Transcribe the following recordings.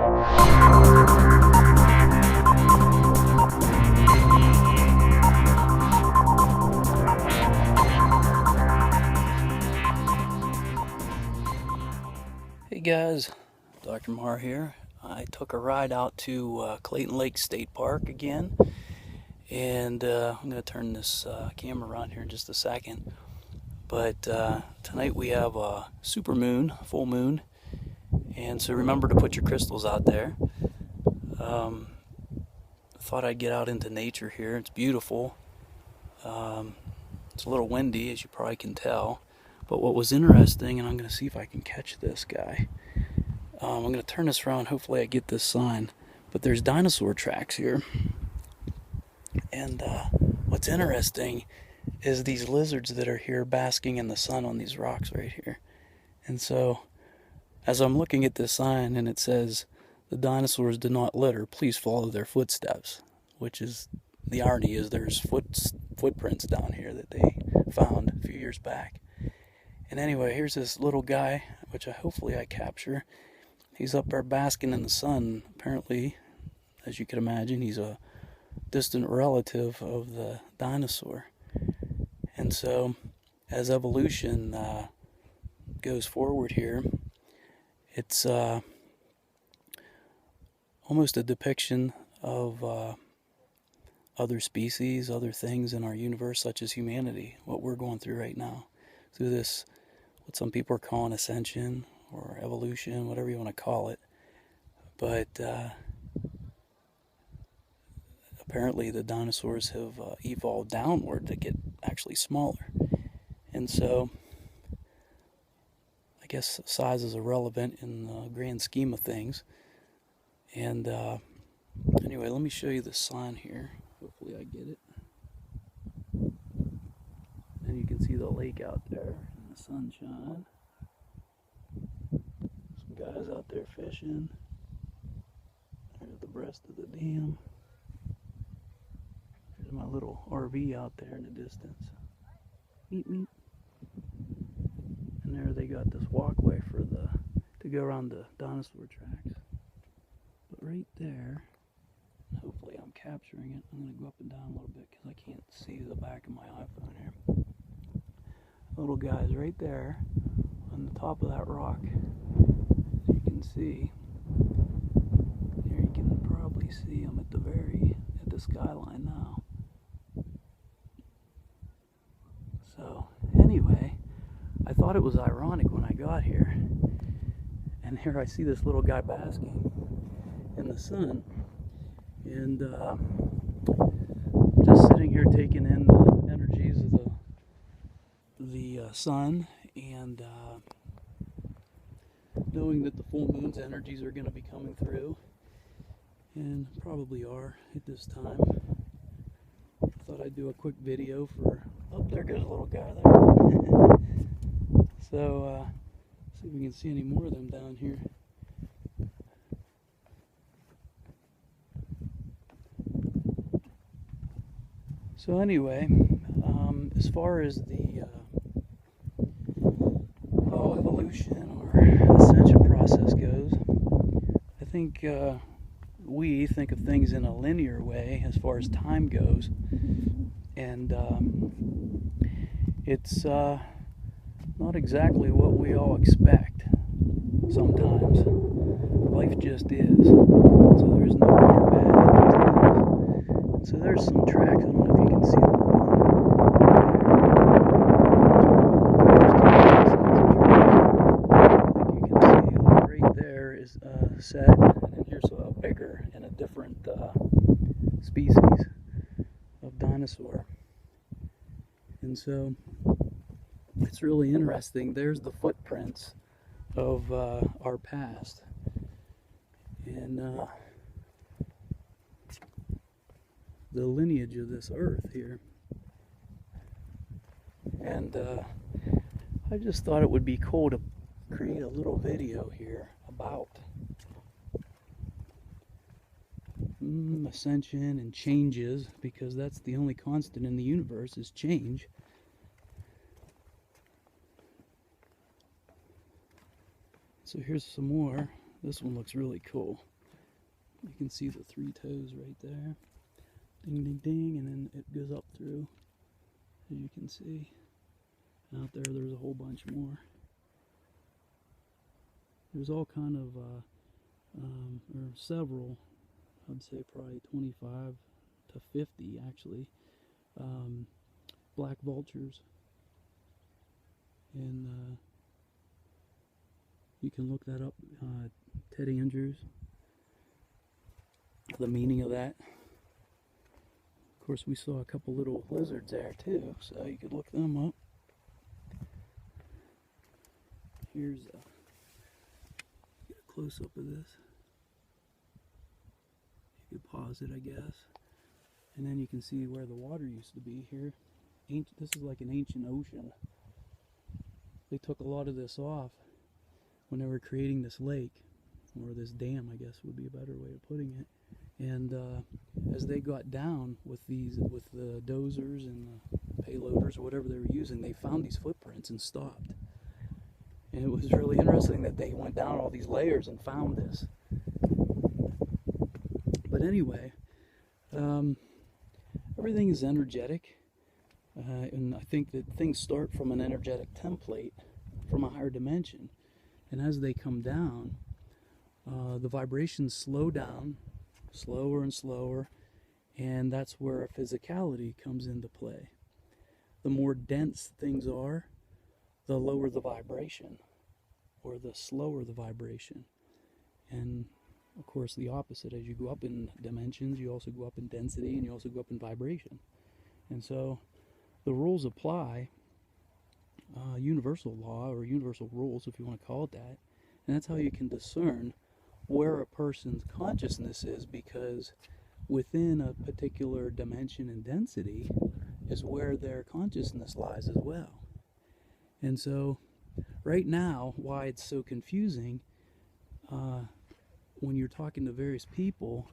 Hey guys, Dr. Marra here. I took a ride out to Clayton Lake State Park again, and I'm going to turn this camera on here in just a second. But tonight we have a super moon, full moon, and so remember to put your crystals out there. Thought I'd get out into nature here. It's beautiful. It's a little windy, as you probably can tell. But what was interesting, and I'm going to see if I can catch this guy. I'm going to turn this around. Hopefully I get this sign. But there's dinosaur tracks here. And what's interesting is these lizards that are here basking in the sun on these rocks right here. And so as I'm looking at this sign and it says, "The dinosaurs did not litter, please follow their footsteps," which is, the irony is there's footprints down here that they found a few years back. And anyway, here's this little guy, which hopefully I capture. He's up there basking in the sun. Apparently, as you can imagine, he's a distant relative of the dinosaur. And so, as evolution goes forward here, it's almost a depiction of other species, other things in our universe, such as humanity, what we're going through right now, through this, what some people are calling ascension or evolution, whatever you want to call it. But apparently the dinosaurs have evolved downward to get actually smaller. And so I guess size is irrelevant in the grand scheme of things. And anyway, let me show you the sign here. Hopefully I get it. And you can see the lake out there in the sunshine. Some guys out there fishing. There's the breast of the dam. There's my little RV out there in the distance. Meet me. And there they got this walkway to go around the dinosaur tracks. But right there, hopefully I'm capturing it. I'm going to go up and down a little bit because I can't see the back of my iPhone here. Little guy's right there on the top of that rock. As you can see, here you can probably see him at the skyline now. So anyway, I thought it was ironic when I got here. And here I see this little guy basking in the sun. And just sitting here taking in the energies of the sun, and knowing that the full moon's energies are going to be coming through, and probably are at this time. Thought I'd do a quick video for, oh, there goes a little guy there. So see if we can see any more of them down here. So anyway, as far as the evolution or ascension process goes, I think we think of things in a linear way as far as time goes, and it's not exactly what we all expect sometimes. Life just is. So there's no good or bad, it just is. And so there's some tracks, I don't know if you can see them. Like you can see, like right there is a set, and here's a bigger and a different species of dinosaur. And so it's really interesting. There's the footprints of our past, and the lineage of this earth here. And I just thought it would be cool to create a little video here about ascension and changes, because that's the only constant in the universe is change. So here's some more. This one looks really cool. You can see the 3 toes right there. Ding, ding, ding, and then it goes up through, as you can see. And out there's a whole bunch more. There's all kind of, or several, I'd say probably 25 to 50 actually, black vultures. And you can look that up, Ted Andrews, the meaning of that. Of course, we saw a couple little lizards there too, so you could look them up. Here's a close up of this. You could pause it, I guess. And then you can see where the water used to be here. This is like an ancient ocean. They took a lot of this off when they were creating this lake, or this dam, I guess would be a better way of putting it. And as they got down with the dozers and the payloaders or whatever they were using, they found these footprints and stopped. And it was really interesting that they went down all these layers and found this. But anyway, everything is energetic, and I think that things start from an energetic template from a higher dimension. And as they come down, the vibrations slow down, slower and slower, and that's where physicality comes into play. The more dense things are, the lower the vibration, or the slower the vibration. And of course the opposite, as you go up in dimensions, you also go up in density, and you also go up in vibration. And so the rules apply, universal law, or universal rules if you want to call it that, and that's how you can discern where a person's consciousness is, because within a particular dimension and density is where their consciousness lies as well. And so right now, why it's so confusing when you're talking to various people,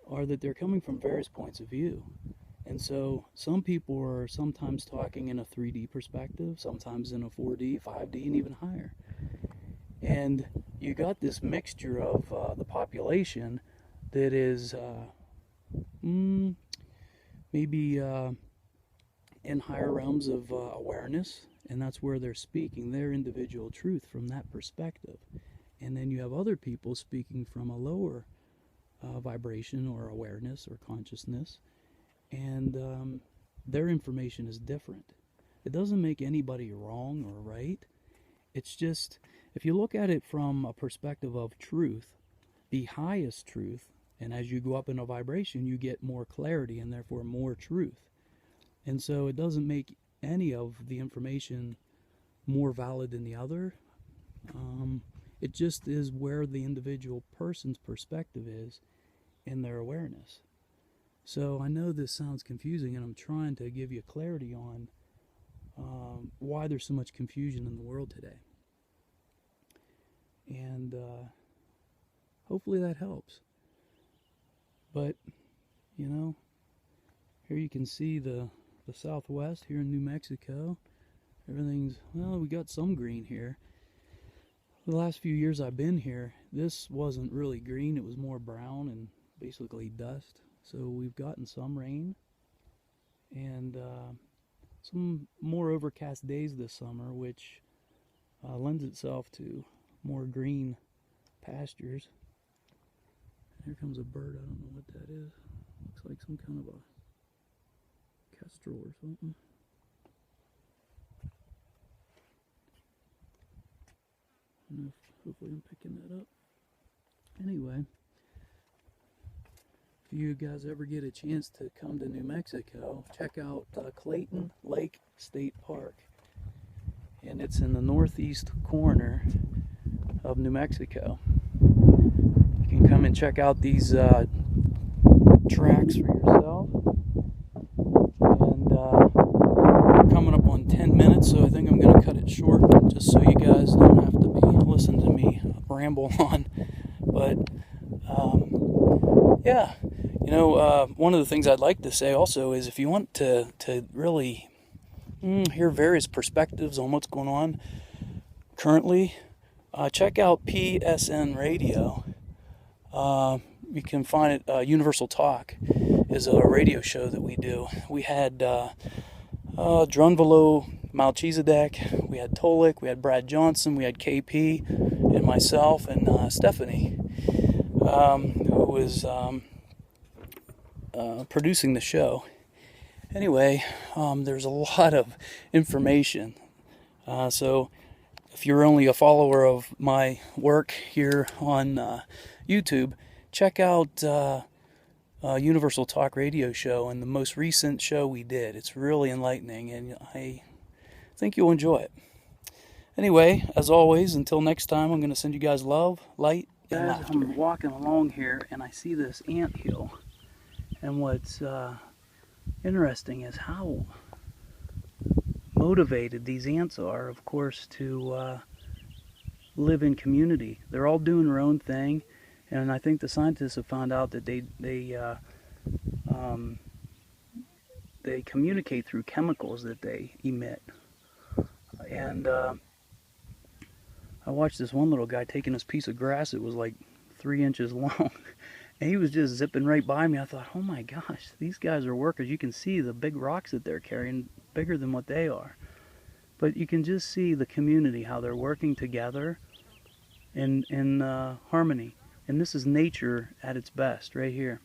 are that they're coming from various points of view. And so some people are sometimes talking in a 3D perspective, sometimes in a 4D, 5D, and even higher. And you got this mixture of the population that is maybe in higher realms of awareness, and that's where they're speaking their individual truth from that perspective. And then you have other people speaking from a lower vibration or awareness or consciousness, and their information is different. It doesn't make anybody wrong or right. It's just, if you look at it from a perspective of truth, the highest truth, and as you go up in a vibration, you get more clarity and therefore more truth. And so it doesn't make any of the information more valid than the other. It just is where the individual person's perspective is in their awareness. So I know this sounds confusing, and I'm trying to give you clarity on why there's so much confusion in the world today. And hopefully that helps. But, you know, here you can see the Southwest here in New Mexico. Everything's, well, we got some green here. The last few years I've been here, this wasn't really green. It was more brown and basically dust. So we've gotten some rain and some more overcast days this summer, which lends itself to more green pastures. Here comes a bird. I don't know what that is. Looks like some kind of a kestrel or something. I don't know if, hopefully I'm picking that up. Anyway, if you guys ever get a chance to come to New Mexico, check out Clayton Lake State Park. And it's in the northeast corner of New Mexico. You can come and check out these tracks for yourself. And we're coming up on 10 minutes, so I think I'm going to cut it short just so you guys don't have to be listening to me ramble on. But yeah, you know, one of the things I'd like to say also is if you want to really hear various perspectives on what's going on currently, check out PSN Radio. You can find it. Universal Talk is a radio show that we do. We had Drunvalo Melchizedek, we had Tolik, we had Brad Johnson, we had KP, and myself and Stephanie, who was producing the show. Anyway, there's a lot of information. So if you're only a follower of my work here on YouTube, check out Universal Talk Radio Show and the most recent show we did. It's really enlightening, and I think you'll enjoy it. Anyway, as always, until next time, I'm going to send you guys love, light, and laughter. I'm walking along here, and I see this ant hill. And what's interesting is how motivated these ants are, of course, to live in community. They're all doing their own thing, and I think the scientists have found out that they communicate through chemicals that they emit. And I watched this one little guy taking this piece of grass that was like 3 inches long, and he was just zipping right by me. I thought, oh my gosh, these guys are workers. You can see the big rocks that they're carrying, bigger than what they are. But you can just see the community, how they're working together in harmony. And this is nature at its best right here.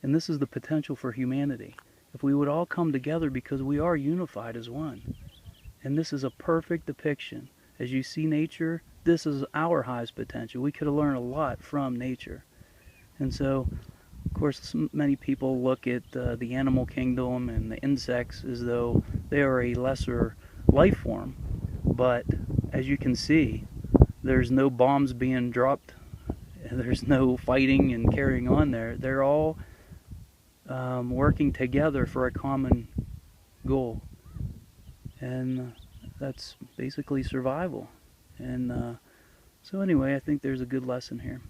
And this is the potential for humanity. If we would all come together, because we are unified as one. And this is a perfect depiction. As you see nature, this is our highest potential. We could have learned a lot from nature. And so, of course, many people look at the animal kingdom and the insects as though they are a lesser life form. But as you can see, there's no bombs being dropped. There's no fighting and carrying on there. They're all working together for a common goal. And that's basically survival. And so anyway, I think there's a good lesson here.